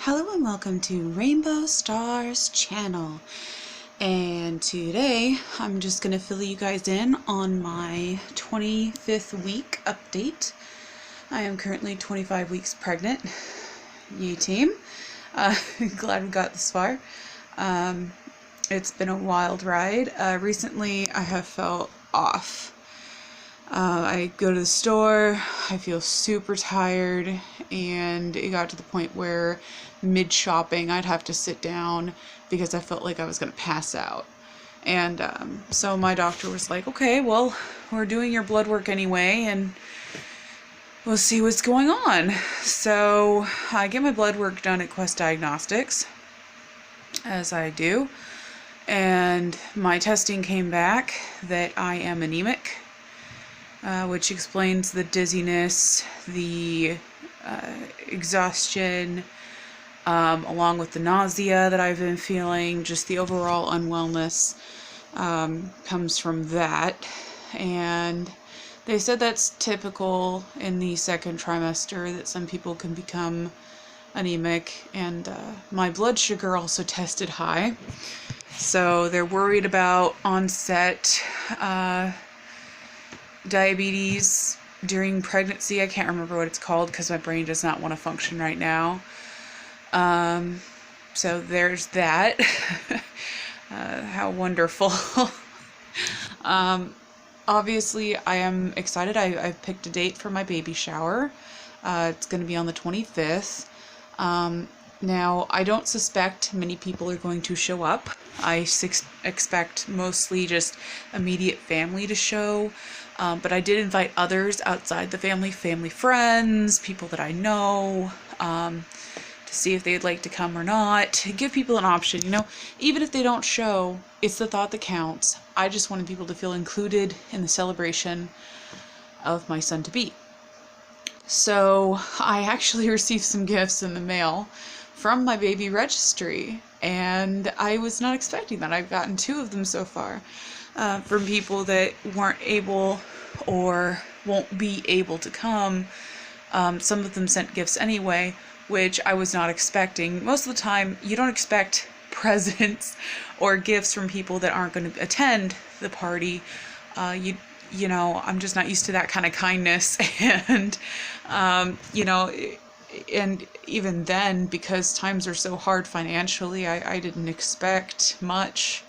Hello and welcome to Rainbow Stars channel, and today I'm just going to fill you guys in on my 25th week update. I am currently 25 weeks pregnant. Yay team. Glad we got this far. It's been a wild ride. Recently I have felt off. I go to the store, I feel super tired, and it got to the point where mid-shopping I'd have to sit down because I felt like I was going to pass out. And so my doctor was like, okay, well, we're doing your blood work anyway, and we'll see what's going on. So I get my blood work done at Quest Diagnostics, as I do, and my testing came back that I am anemic. Which explains the dizziness, the exhaustion, along with the nausea that I've been feeling. Just the overall unwellness comes from that. And they said that's typical in the second trimester, that some people can become anemic. And my blood sugar also tested high. So they're worried about onset diabetes during pregnancy. I can't remember what it's called because my brain does not want to function right now. So there's that. How wonderful. Obviously I am excited. I've picked a date for my baby shower. It's going to be on the 25th. Now, I don't suspect many people are going to show up. I expect mostly just immediate family to show. But I did invite others outside the family friends, people that I know, to see if they'd like to come or not. Give people an option, you know, even if they don't show, it's the thought that counts. I just wanted people to feel included in the celebration of my son-to-be. So I actually received some gifts in the mail from my baby registry, and I was not expecting that. I've gotten 2 of them so far. From people that weren't able or won't be able to come. Some of them sent gifts anyway, which I was not expecting. Most of the time, you don't expect presents or gifts from people that aren't going to attend the party. You know, I'm just not used to that kind of kindness. And, you know, and even then, because times are so hard financially, I didn't expect much.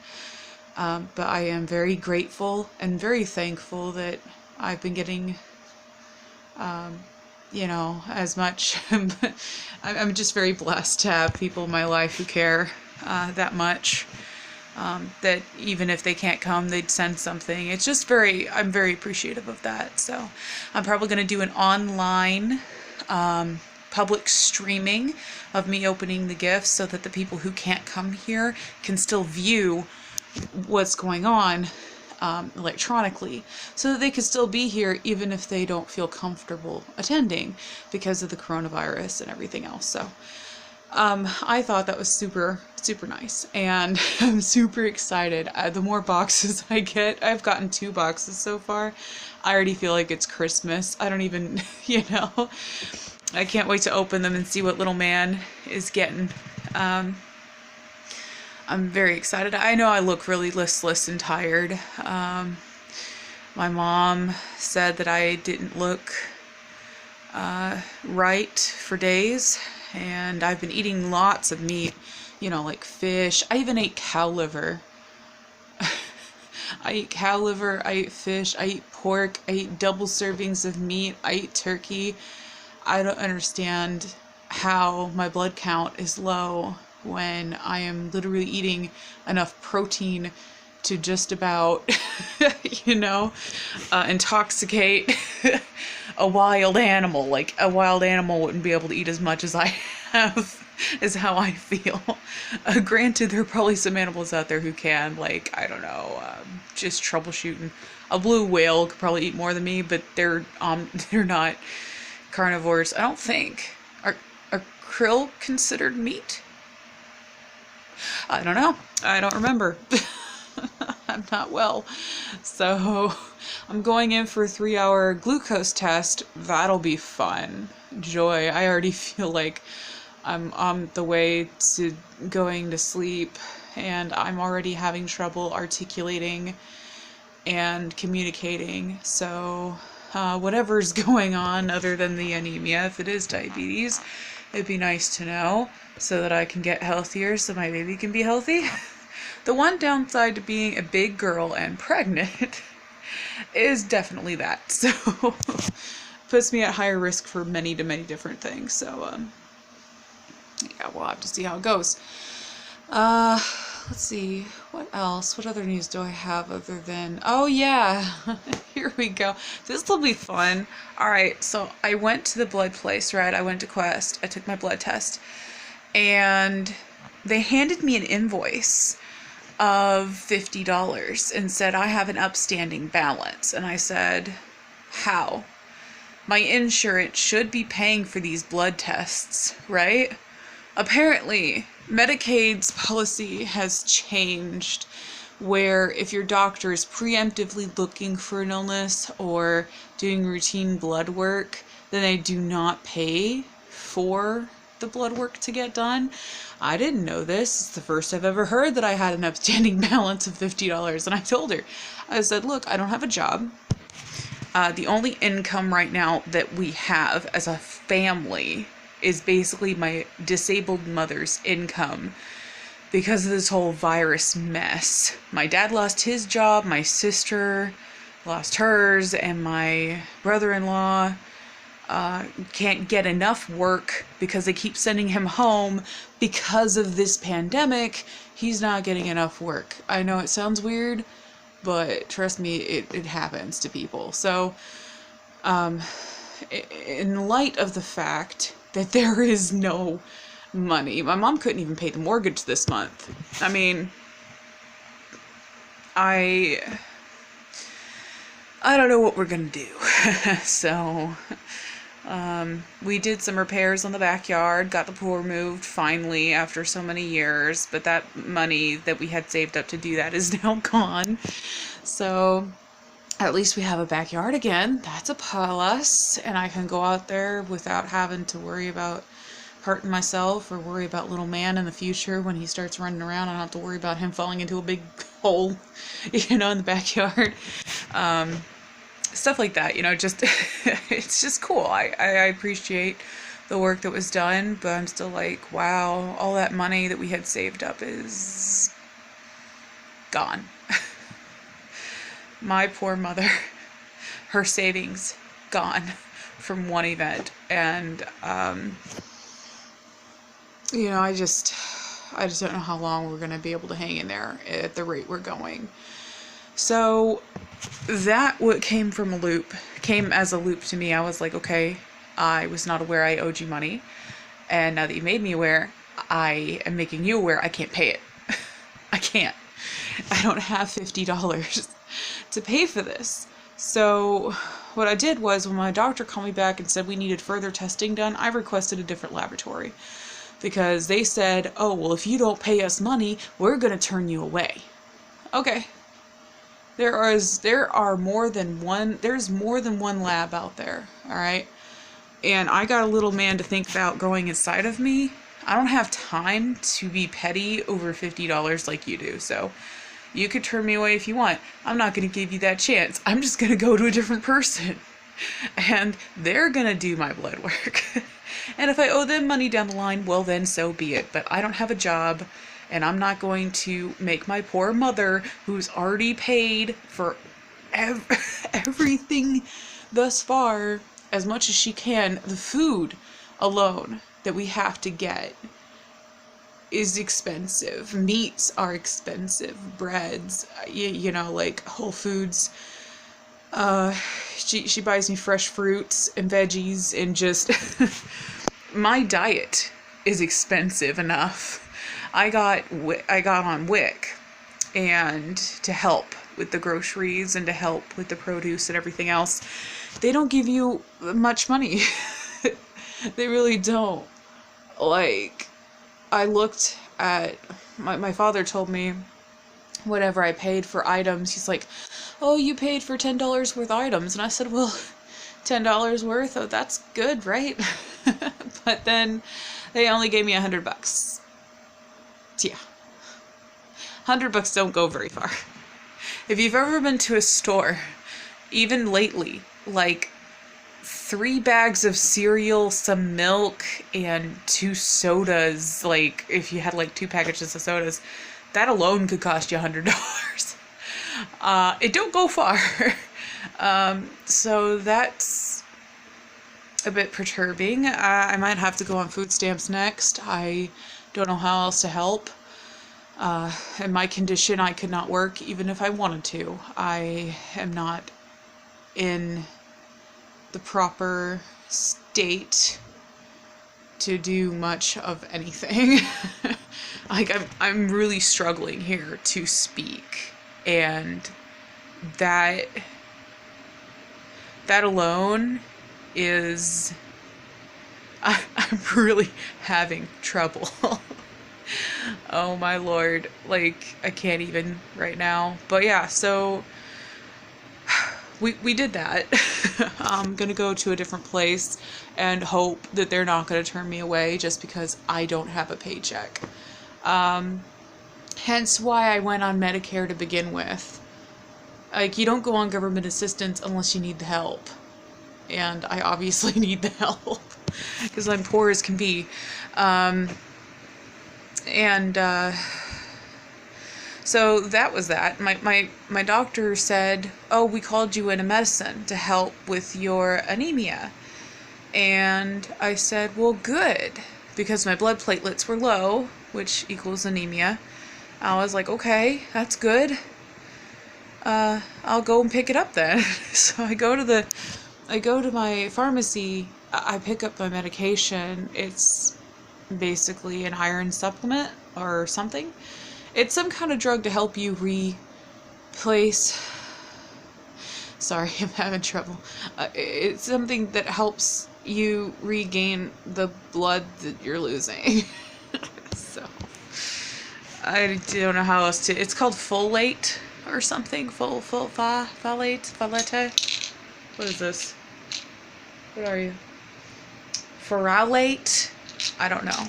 But I am very grateful and very thankful that I've been getting, you know, as much. I'm just very blessed to have people in my life who care that much, that even if they can't come, they'd send something. It's just I'm very appreciative of that. So I'm probably going to do an online public streaming of me opening the gifts so that the people who can't come here can still view what's going on electronically, so that they could still be here even if they don't feel comfortable attending because of the coronavirus and everything else. So I thought that was super nice, and I'm super excited. The more boxes I get, I've gotten 2 boxes so far. I already feel like it's Christmas. I don't even, you know, I can't wait to open them and see what little man is getting. I'm very excited. I know I look really listless and tired. My mom said that I didn't look right for days, and I've been eating lots of meat, you know, like fish. I even ate cow liver. I eat cow liver, I eat fish, I eat pork, I eat double servings of meat, I eat turkey. I don't understand how my blood count is low when I am literally eating enough protein to just about, you know, intoxicate a wild animal. Like, a wild animal wouldn't be able to eat as much as I have, is how I feel. Granted, there are probably some animals out there who can, like, I don't know, just troubleshooting. A blue whale could probably eat more than me, but they're not carnivores, I don't think. Are krill considered meat? I don't know. I don't remember. I'm not well. So I'm going in for a 3-hour glucose test. That'll be fun. Joy. I already feel like I'm on the way to going to sleep, and I'm already having trouble articulating and communicating. So whatever's going on other than the anemia, if it is diabetes, it'd be nice to know so that I can get healthier so my baby can be healthy. The one downside to being a big girl and pregnant is definitely that. So puts me at higher risk for many different things. So yeah, we'll have to see how it goes. Let's see, what else? What other news do I have other than, oh yeah, here we go. This will be fun. All right, so I went to the blood place, right? I went to Quest. I took my blood test, and they handed me an invoice of $50 and said, I have an upstanding balance. And I said, how? My insurance should be paying for these blood tests, right? Apparently, Medicaid's policy has changed where if your doctor is preemptively looking for an illness or doing routine blood work, then they do not pay for the blood work to get done. I didn't know this. It's the first I've ever heard that I had an upstanding balance of $50. And I told her, I said, look, I don't have a job. The only income right now that we have as a family is basically my disabled mother's income because of this whole virus mess. My dad lost his job, my sister lost hers, and my brother-in-law can't get enough work because they keep sending him home because of this pandemic. He's not getting enough work. I know it sounds weird, but trust me, it happens to people. So, in light of the fact that there is no money, my mom couldn't even pay the mortgage this month. I mean, I don't know what we're gonna do. So, we did some repairs on the backyard, got the pool removed finally after so many years, but that money that we had saved up to do that is now gone. So at least we have a backyard again. That's a plus, and I can go out there without having to worry about hurting myself or worry about little man in the future when he starts running around. I don't have to worry about him falling into a big hole, in the backyard. Stuff like that, just it's just cool. I appreciate the work that was done, but I'm still like, wow, all that money that we had saved up is gone. My poor mother, her savings gone from one event, and I just don't know how long we're gonna be able to hang in there at the rate we're going. So that what came as a loop to me. I was like, okay, I was not aware I owed you money, and now that you made me aware, I am making you aware I can't pay it. I can't. I don't have $50 to pay for this. So what I did was, when my doctor called me back and said we needed further testing done, I requested a different laboratory because they said, oh, well, if you don't pay us money, we're going to turn you away. Okay. There's more than one lab out there, all right? And I got a little man to think about going inside of me. I don't have time to be petty over $50 like you do, so you could turn me away if you want. I'm not going to give you that chance. I'm just going to go to a different person, and they're going to do my blood work. And if I owe them money down the line, well, then so be it. But I don't have a job, and I'm not going to make my poor mother, who's already paid for everything thus far, as much as she can. The food alone that we have to get is expensive. Meats are expensive. Breads, like Whole Foods. She buys me fresh fruits and veggies, and just my diet is expensive enough. I got on WIC, and to help with the groceries and to help with the produce and everything else, they don't give you much money. They really don't. Like, I looked at, my father told me whatever I paid for items, he's like, oh, you paid for $10 worth of items. And I said, well, $10 worth, oh, that's good, right? But then They only gave me $100. Yeah. $100 don't go very far. If you've ever been to a store, even lately, like 3 bags of cereal, some milk, and 2 sodas, like if you had like 2 packages of sodas, that alone could cost you $100. It don't go far. So that's a bit perturbing. I might have to go on food stamps next. I don't know how else to help. In my condition, I could not work even if I wanted to. I am not in the proper state to do much of anything. Like I'm really struggling here to speak, and that alone is I'm really having trouble. Oh my Lord, like I can't even right now. But yeah, so we did that. I'm gonna go to a different place and hope that they're not gonna turn me away just because I don't have a paycheck. Hence why I went on Medicare to begin with. Like, you don't go on government assistance unless you need the help. And I obviously need the help because I'm poor as can be. So that was that. My doctor said, oh, we called you in a medicine to help with your anemia. And I said, well, good, because my blood platelets were low, which equals anemia. I was like, okay, that's good. I'll go and pick it up then. So I go to my pharmacy, I pick up my medication. It's basically an iron supplement or something. It's some kind of drug to help you replace. Sorry, I'm having trouble. It's something that helps you regain the blood that you're losing. So I don't know how else to. It's called folate or something. Folate. What is this? What are you? Ferralate? I don't know.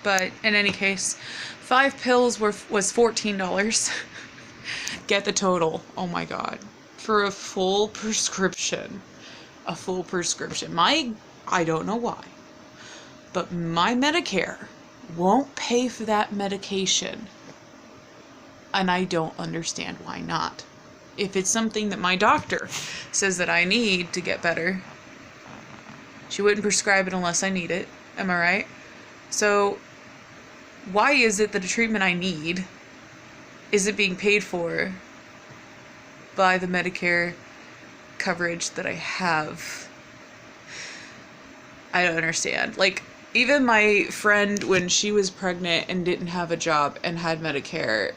But in any case, 5 pills was $14. Get the total. Oh my God. For a full prescription. A full prescription. I don't know why, but my Medicare won't pay for that medication. And I don't understand why not. If it's something that my doctor says that I need to get better, she wouldn't prescribe it unless I need it. Am I right? So why is it that a treatment I need isn't being paid for by the Medicare coverage that I have? I don't understand. Like, even my friend, when she was pregnant and didn't have a job and had Medicare,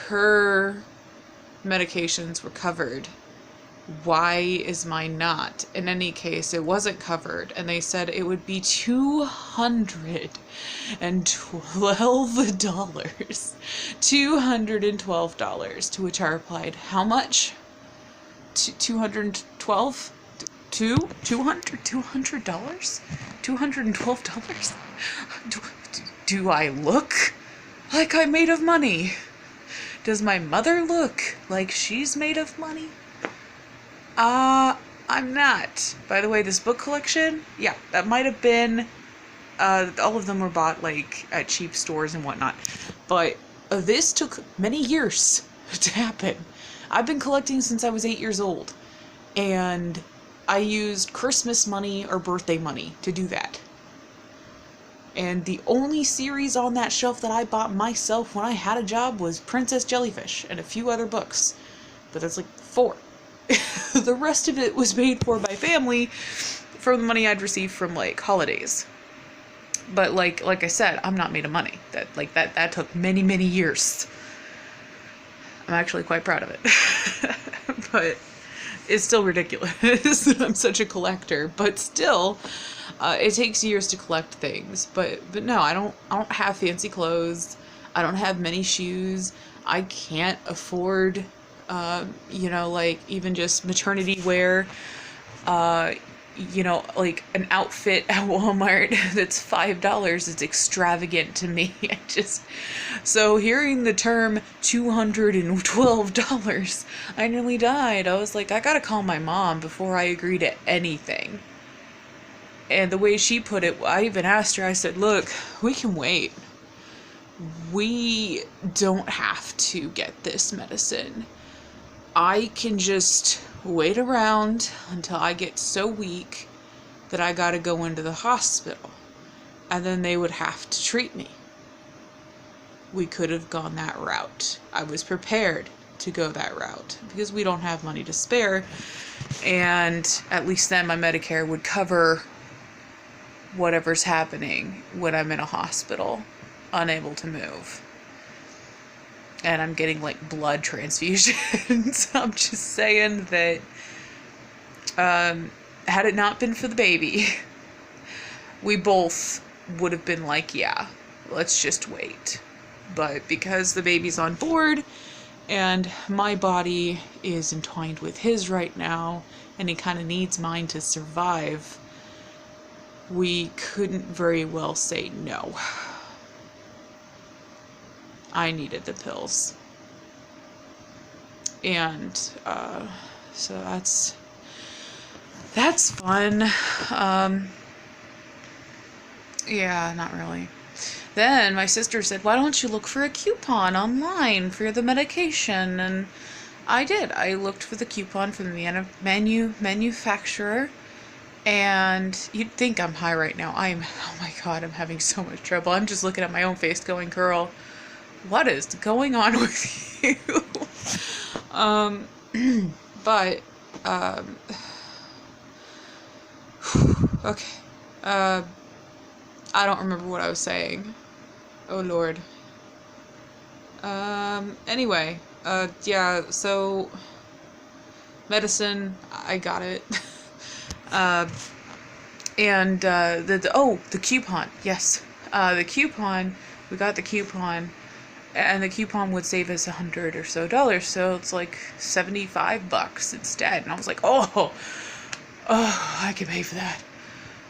her medications were covered. Why is mine not? In any case, it wasn't covered, and they said it would be $212. $212, to which I replied, how much? $212? $200? $212? Do I look like I'm made of money? Does my mother look like she's made of money? I'm not. By the way, this book collection, yeah, that might have been, all of them were bought, like, at cheap stores and whatnot. But this took many years to happen. I've been collecting since I was 8 years old. And I used Christmas money or birthday money to do that. And the only series on that shelf that I bought myself when I had a job was Princess Jellyfish and a few other books. But that's like 4. The rest of it was paid for by family from the money I'd received from, like, holidays. But like I said, I'm not made of money. That took many, many years. I'm actually quite proud of it. But it's still ridiculous that I'm such a collector. But still, it takes years to collect things. But no, I don't have fancy clothes. I don't have many shoes. I can't afford, like, even just maternity wear. you know, like an outfit at Walmart that's $5 is extravagant to me. So hearing the term $212, I nearly died. I was like, I gotta call my mom before I agree to anything. And the way she put it, I even asked her, I said, look, we can wait. We don't have to get this medicine. I can just wait around until I get so weak that I gotta go into the hospital. And then they would have to treat me. We could have gone that route. I was prepared to go that route because we don't have money to spare. And at least then my Medicare would cover whatever's happening when I'm in a hospital, unable to move. And I'm getting like blood transfusions. I'm just saying that had it not been for the baby, we both would have been like, yeah, let's just wait. But because the baby's on board and my body is entwined with his right now and he kind of needs mine to survive, we couldn't very well say no. I needed the pills. And so that's fun. Yeah, not really. Then my sister said, why don't you look for a coupon online for the medication? And I did. I looked for the coupon from the manufacturer. And you'd think I'm high right now. Oh my God, I'm having so much trouble. I'm just looking at my own face going, girl, what is going on with you? But, okay. I don't remember what I was saying. Oh Lord. Anyway, yeah, so medicine, I got it. And the coupon, yes. The coupon, we got the coupon, and the coupon would save us $100 or so, so it's like $75 instead. And I was like, oh, I can pay for that.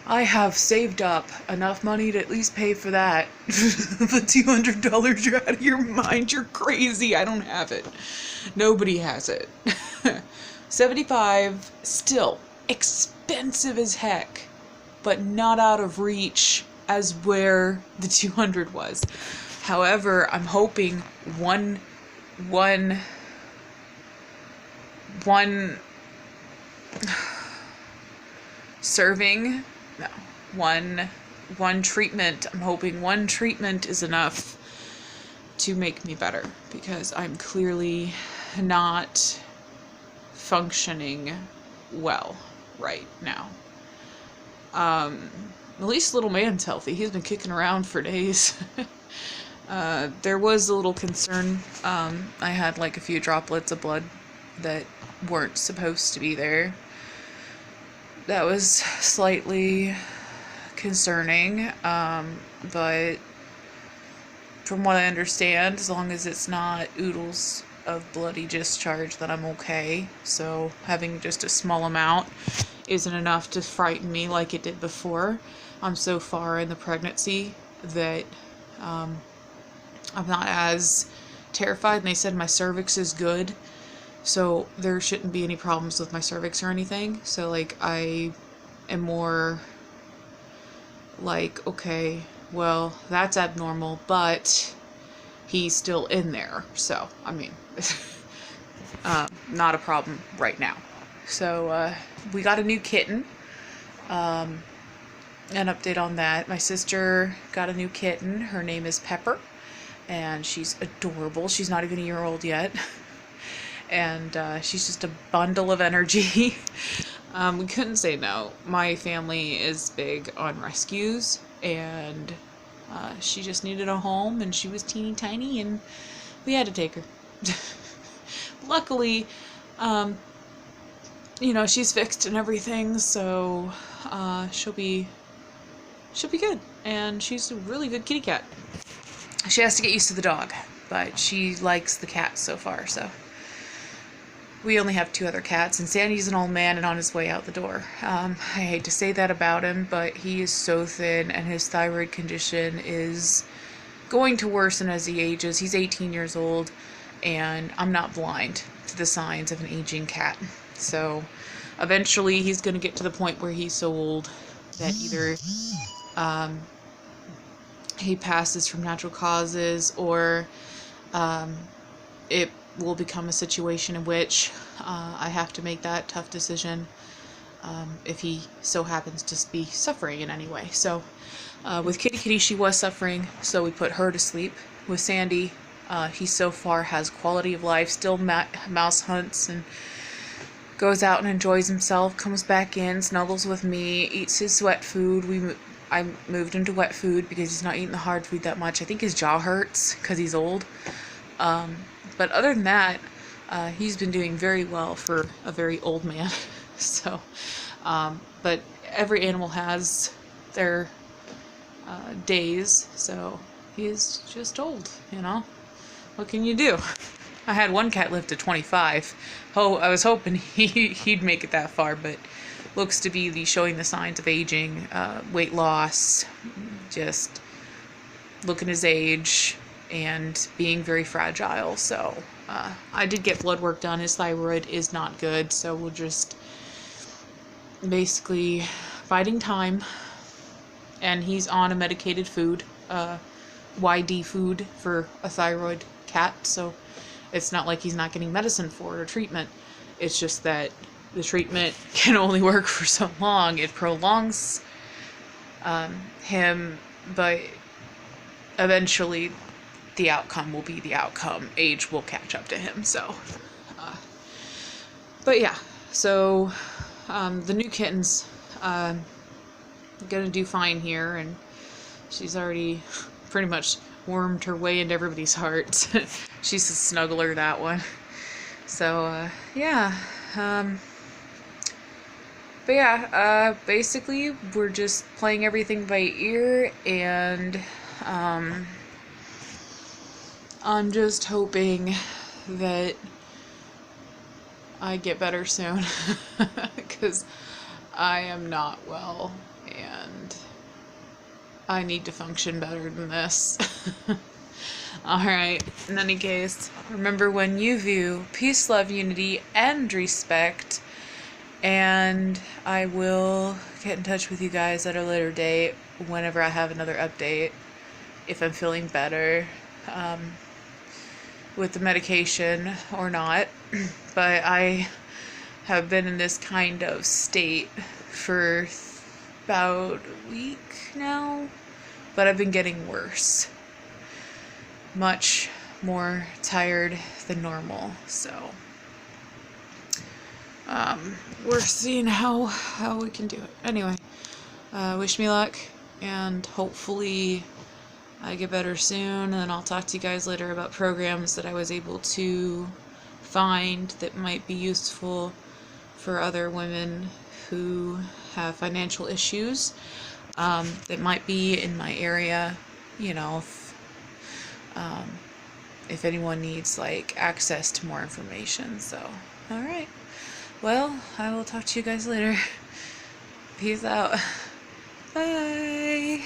I have saved up enough money to at least pay for that. The $200, you're out of your mind, you're crazy. I don't have it. Nobody has it. 75, still expensive as heck, but not out of reach as where the 200 was. However, I'm hoping one serving, no, one treatment, I'm hoping one treatment is enough to make me better, because I'm clearly not functioning well right now. At least little man's healthy. He's been kicking around for days. There was a little concern. I had like a few droplets of blood that weren't supposed to be there. That was slightly concerning, but from what I understand, as long as it's not oodles of bloody discharge, then I'm okay. So having just a small amount isn't enough to frighten me like it did before. I'm so far in the pregnancy that I'm not as terrified, and they said my cervix is good, so there shouldn't be any problems with my cervix or anything. So like I am more like, okay, well, that's abnormal, but he's still in there, so I mean not a problem right now. So we got a new kitten. An update on that. My sister got a new kitten. Her name is Pepper, and she's adorable. She's not even a year old yet. And she's just a bundle of energy. We couldn't say no. My family is big on rescues, and she just needed a home, and she was teeny tiny, and we had to take her. Luckily, you know, she's fixed and everything, so she'll be good, and she's a really good kitty cat. She has to get used to the dog, but she likes the cat so far, so we only have 2 other cats, and Sandy's an old man and on his way out the door. I hate to say that about him, but he is so thin, and his thyroid condition is going to worsen as he ages. He's 18 years old, and I'm not blind to the signs of an aging cat. So eventually he's going to get to the point where he's so old that either he passes from natural causes, or it will become a situation in which I have to make that tough decision if he so happens to be suffering in any way. So with Kitty, she was suffering, so we put her to sleep. With Sandy, he so far has quality of life, still mouse hunts and goes out and enjoys himself, comes back in, snuggles with me, eats his wet food. I moved him to wet food because he's not eating the hard food that much. I think his jaw hurts because he's old. But other than that, he's been doing very well for a very old man. So, but every animal has their days, so he's just old, you know? What can you do? I had one cat live to 25. I was hoping he'd make it that far, but looks to be showing the signs of aging, weight loss, just looking his age, and being very fragile. So I did get blood work done. His thyroid is not good, so we'll just basically biding time. And he's on a medicated food, YD food for a thyroid cat, so it's not like he's not getting medicine for it or treatment. It's just that the treatment can only work for so long. It prolongs him, but eventually the outcome will be the outcome. Age will catch up to him. So, but yeah, so the new kitten's gonna do fine here, and she's already pretty much wormed her way into everybody's hearts. She's a snuggler, that one. So yeah, but yeah, basically we're just playing everything by ear, and I'm just hoping that I get better soon, because I am not well, and I need to function better than this. Alright, in any case, remember, when you view, peace, love, unity, and respect, and I will get in touch with you guys at a later date whenever I have another update, if I'm feeling better with the medication or not. But I have been in this kind of state for about a week now, but I've been getting worse. Much more tired than normal, so we're seeing how we can do it. Anyway, wish me luck, and hopefully I get better soon, and I'll talk to you guys later about programs that I was able to find that might be useful for other women who have financial issues, that might be in my area, you know, if anyone needs like access to more information. So, alright, well, I will talk to you guys later. Peace out. Bye.